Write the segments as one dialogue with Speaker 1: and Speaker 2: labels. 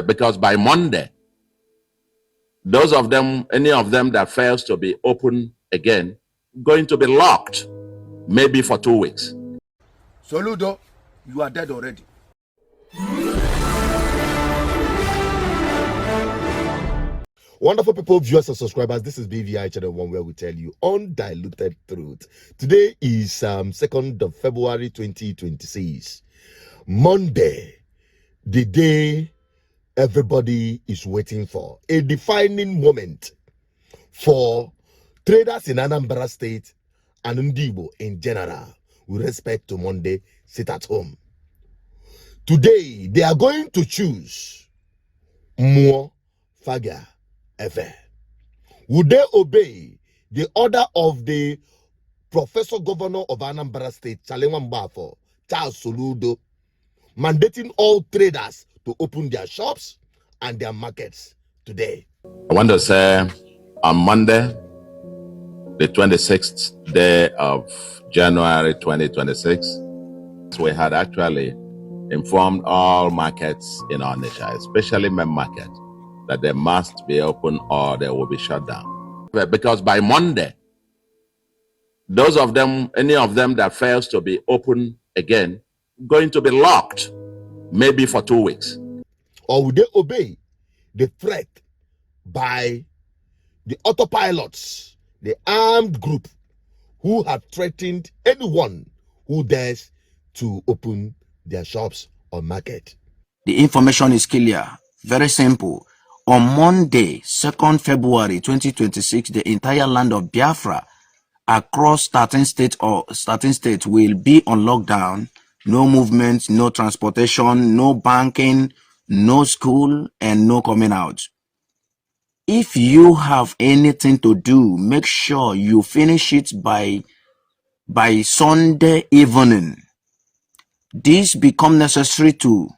Speaker 1: Because by Monday, those of them, any of them that fails to be open again, going to be locked, maybe for 2 weeks.
Speaker 2: Soludo, you are dead already. Wonderful people, viewers and subscribers, this is BVI Channel 1, where we tell you undiluted truth. Today is 2nd of February 2026. Monday, the day everybody is waiting for. A defining moment for traders in Anambra State and Ndibo in general with respect to Monday sit at home. Today, they are going to choose more Faga ever. Would they obey the order of the Professor Governor of Anambra State, Chalewan Bafo, Charles Soludo, mandating all traders to open their shops and their markets today?
Speaker 1: I want to say on Monday, the 26th day of January 2026, we had actually informed all markets in Onitsha, especially main market, that they must be open or they will be shut down. Because by Monday, those of them, any of them that fails to be open again, going to be locked, maybe for 2 weeks.
Speaker 2: Or would they obey the threat by the autopilots, the armed group who have threatened anyone who dares to open their shops or market?
Speaker 3: The information is clear, very simple. On Monday, 2nd February 2026, the entire land of Biafra across 13 states will be on lockdown. No movement, no transportation, no banking, no school, and no coming out. If you have anything to do, make sure you finish it by Sunday evening. This become necessary to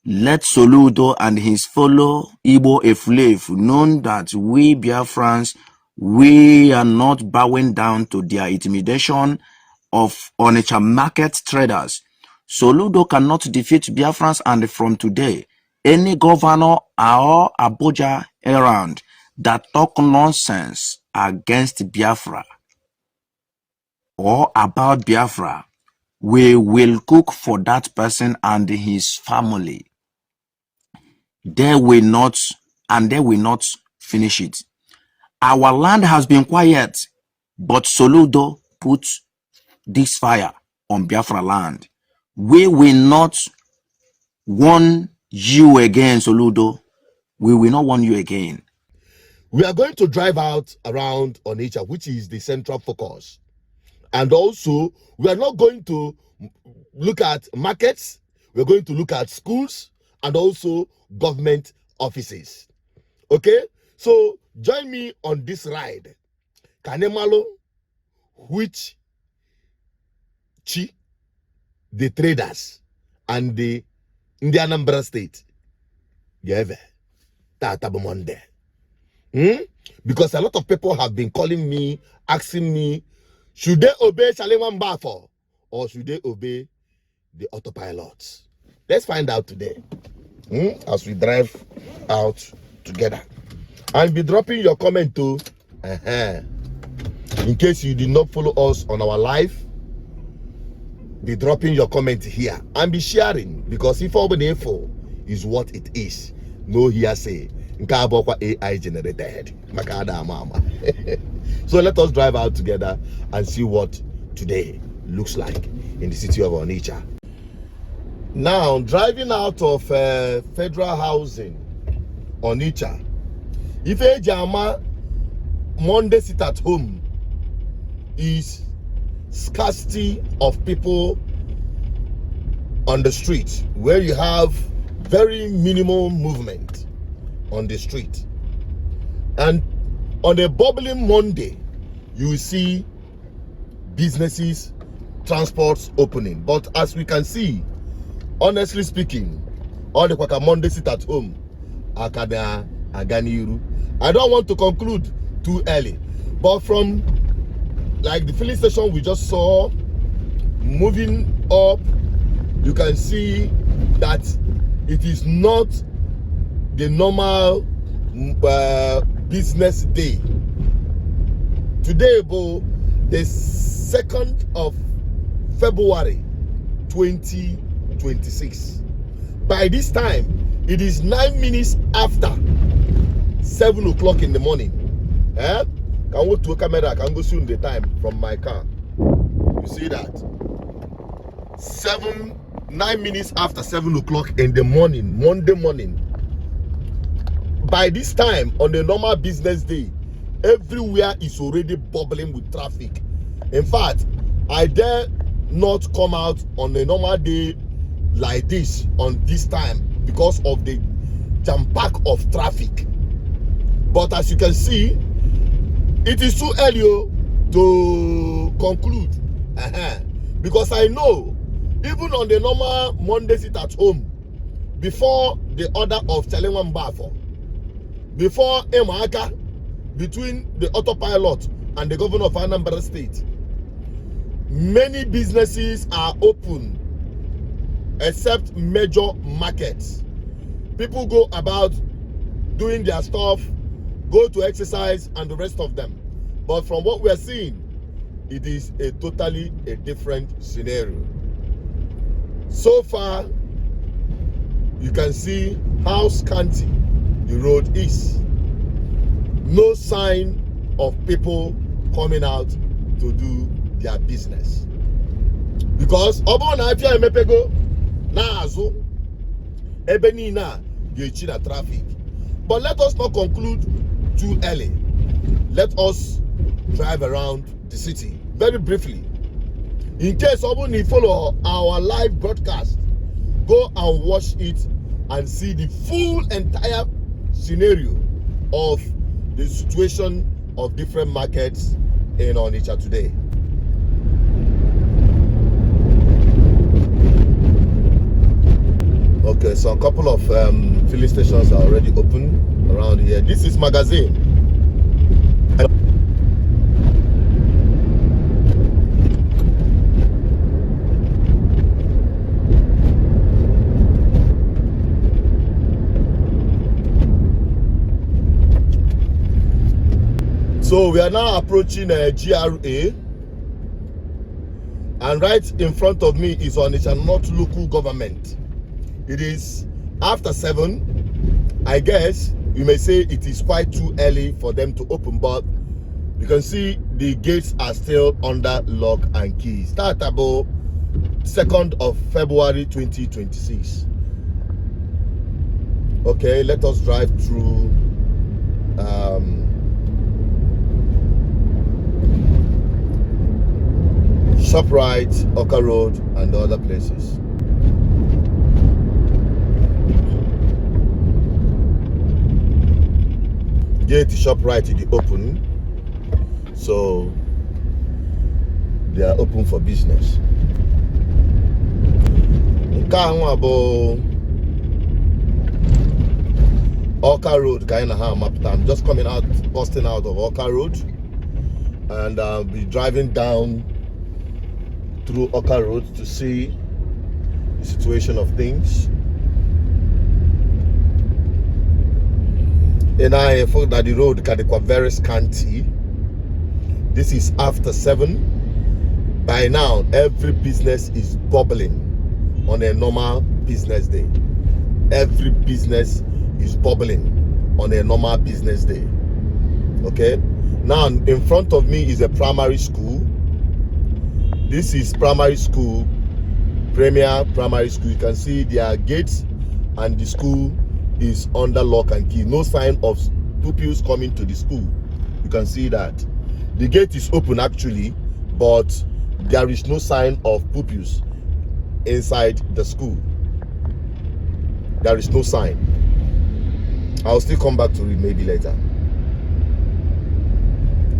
Speaker 3: let Soludo and his fellow Igbo Eflave know that we Biafrans, we are not bowing down to their intimidation of Onitsha market traders. Soludo cannot defeat Biafrans, and from today, any governor or Abuja around that talk nonsense against Biafra or about Biafra, we will cook for that person and his family. They will not finish it. Our land has been quiet, but Soludo put this fire on Biafra land. We will not warn you again, Soludo. We will not warn you again.
Speaker 2: We are going to drive out around Onitsha, which is the central focus. And also, we are not going to look at markets. We're going to look at schools and also government offices. Okay? So, join me on this ride. Kanemalo, which the traders and the Anambra State. Monday. Because a lot of people have been calling me, asking me, should they obey Chalewan Bafo or should they obey the autopilots? Let's find out today as we drive out together. And be dropping your comment too. In case you did not follow us on our live, be dropping your comment here and be sharing, because if all the info is what it is, no hearsay. AI generated. So let us drive out together and see what today looks like in the city of Onitsha. Now, driving out of Federal Housing, Onitsha, if a Jama Monday sit at home is scarcity of people on the street, where you have very minimal movement on the street. And on a bubbling Monday, you will see businesses, transports opening. But as we can see, honestly speaking, all the Kwaka Monday sit at home, Akada, Aganiru. I don't want to conclude too early, but from like the filling station we just saw, moving up, you can see that it is not the normal business day. Today, Bo, the 2nd of February 2026. By this time, it is 9 minutes after 7 o'clock in the morning. Can go to a camera, I can go soon the time from my car. You see that? 9 minutes after 7 o'clock in the morning, Monday morning. By this time, on the normal business day, everywhere is already bubbling with traffic. In fact, I dare not come out on a normal day like this on this time because of the jam-pack of traffic. But as you can see, it is too early to conclude. Because I know, even on the normal Monday sit at home, before the order of Chalewan Bafo, before Emaka, between the autopilot and the governor of Anambra State, many businesses are open except major markets. People go about doing their stuff, go to exercise and the rest of them. But from what we are seeing, it is a totally different scenario. So far, you can see how scanty the road is. No sign of people coming out to do their business. Because Obona Afia Mepego Nazo Ebenina Gechina traffic. But let us not conclude too early. Let us drive around the city very briefly. In case someone need follow our live broadcast, go and watch it and see the full entire scenario of the situation of different markets in Onitsha today. Okay, so a couple of filling stations are already open around here. This is Magazine. So we are now approaching GRA, and right in front of me is Onitsha North local government. It is after 7. I guess you may say it is quite too early for them to open, but you can see the gates are still under lock and key. Start about 2nd of February 2026. Okay, let us drive through ShopRite, Oka Road, and other places. Gate ShopRite is open, so they are open for business. Oka Road, I'm just coming out, busting out of Oka Road, and I'll be driving down through Oka Road to see the situation of things. And I thought that the road can be very scanty. This is after 7. By now, every business is bubbling on a normal business day. Every business is bubbling on a normal business day. Okay? Now, in front of me is a primary school. This is primary school, Premier Primary School. You can see their gates and the school is under lock and key. No sign of pupils coming to the school. You can see that. The gate is open actually, but there is no sign of pupils inside the school. There is no sign. I'll still come back to it maybe later.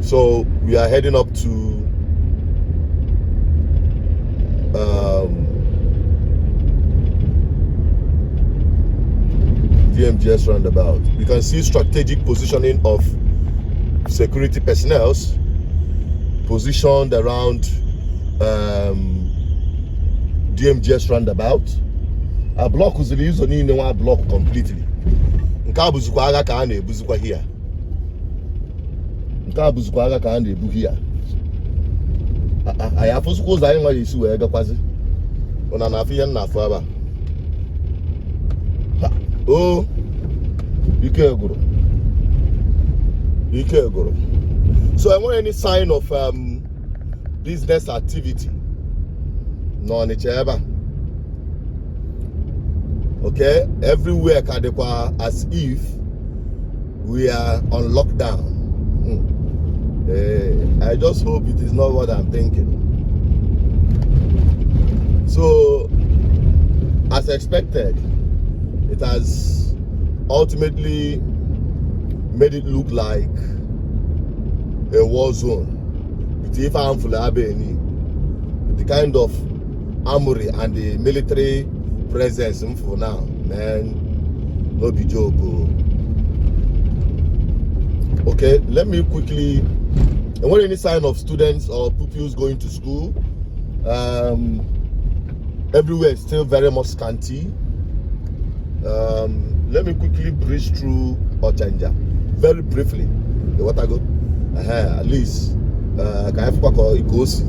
Speaker 2: So we are heading up to DMGS roundabout. You can see strategic positioning of security personnel positioned around DMGS roundabout, A block was the reason in one block completely. Nkabuzukwaga ka na ebuzukwa here. Nkabuzukwaga ka na ebu here. I have to go zayin wa yesu we gakwazi. Ona na afiya na afọ aba. Oh, ike guru. So I want any sign of business activity. No Onitsha. Okay, everywhere kadekwa as if we are on lockdown. I just hope it is not what I'm thinking. So, as expected, it has ultimately made it look like a war zone. With the kind of armory and the military presence for now, man, no be joke. Okay, let me quickly. And when any sign of students or pupils going to school, everywhere is still very much scanty. Let me quickly breeze through Ochanja very briefly. What I go? At least it goes.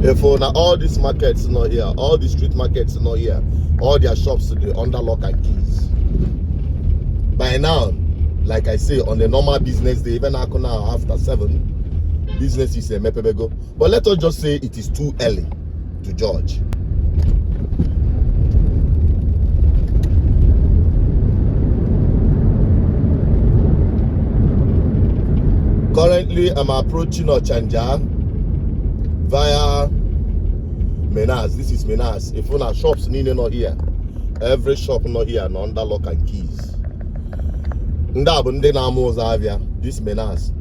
Speaker 2: Therefore, now all these markets not here, all the street markets not here, all their shops are under lock and keys. By now, like I say, on the normal business day, even now after 7, business is a mepebego. But let us just say it is too early to judge. Currently, I'm approaching Ochanja via Menas. This is Menas. If one our shops not here, every shop not here, no under lock and keys. This Menas,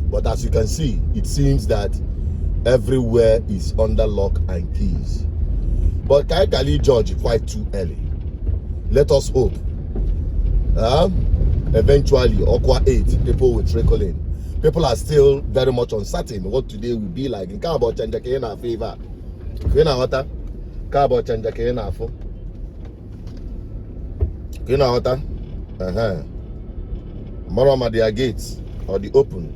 Speaker 2: but as you can see, it seems that everywhere is under lock and keys. But Kaikali George quite too early. Let us hope. Eventually, Okwa 8, people will trickle in. People are still very much uncertain what today will be like. In Kabo Chanjake in our favor. Kena water. Kabo Chanjake in our favor. Kena water. Marama their gates or the open.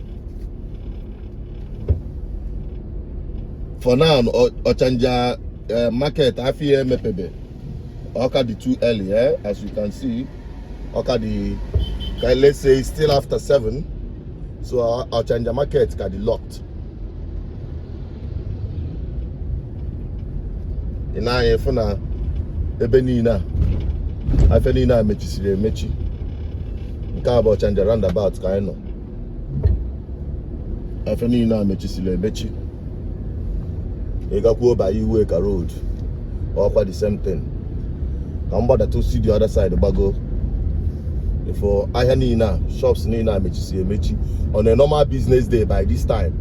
Speaker 2: For now, Ochanja market Afie Mepebe. Oka the too early, as you can see. Oka the let's say it's still after 7. So our Ochanja market can be locked. Ina yefuna ebenina. Afenina mechisire mechi. About Ochanja roundabout kaino. Afenina mechisile mechi. Egakuo by Iweka Road. Or quite the same thing. Kamba that to see the other side of Bago. For Ayanina, shops Nina mechisile mechi. On a normal business day by this time,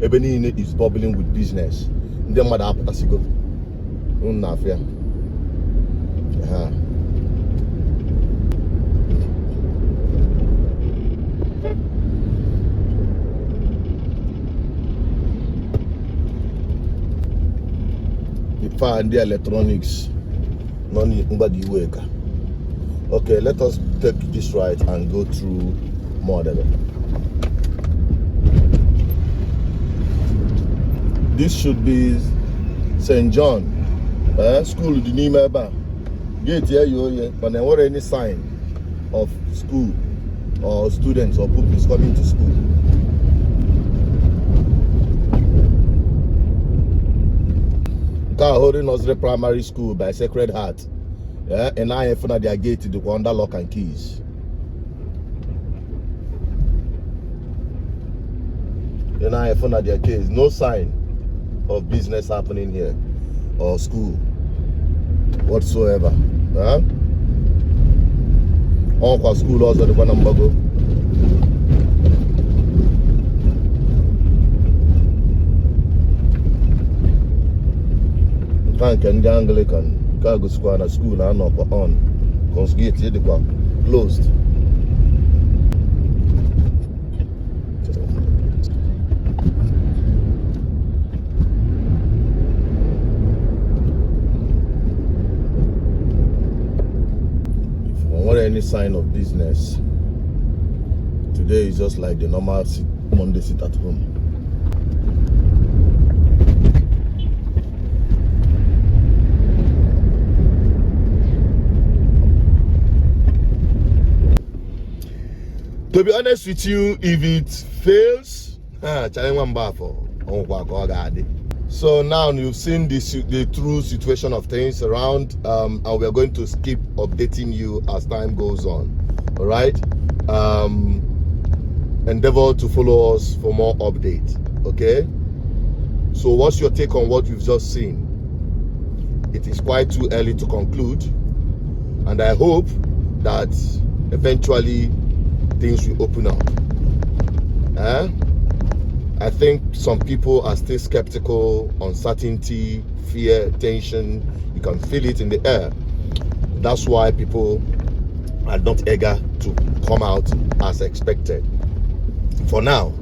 Speaker 2: Ebenina is bubbling with business. Then mother apatasigo. Unnafia. And the electronics nobody wake. Okay, let us take this right and go through more of it. This should be St. John school the Nimeba gate here you but there weren't any sign of school or students or pupils coming to school. Holding Nursery Primary School by Sacred Heart. And I have found their gate to the under lock and keys. And I have found their case. No sign of business happening here or school whatsoever. All school also the one number go. Thank you, Anglican. Cargo Square school and up on. Cause gate here closed. any sign of business. Today is just like the normal Monday sit at home. To be honest with you, if it fails, so now you've seen the true situation of things around, and we're going to keep updating you as time goes on. All right, endeavor to follow us for more updates. Okay, so what's your take on what we've just seen? It is quite too early to conclude, and I hope that eventually things will open up. I think some people are still skeptical, uncertainty, fear, tension. You can feel it in the air. That's why people are not eager to come out as expected. For now,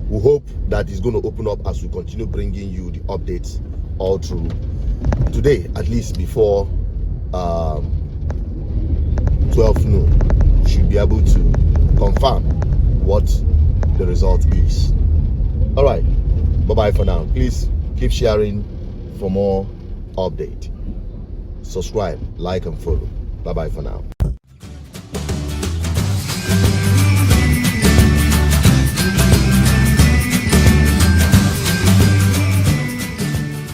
Speaker 2: we hope that it's going to open up as we continue bringing you the updates all through today, at least before 12 noon. You should be able to confirm what the result is. All right, bye-bye for now. Please keep sharing for more update. Subscribe, like, and follow. Bye-bye for now.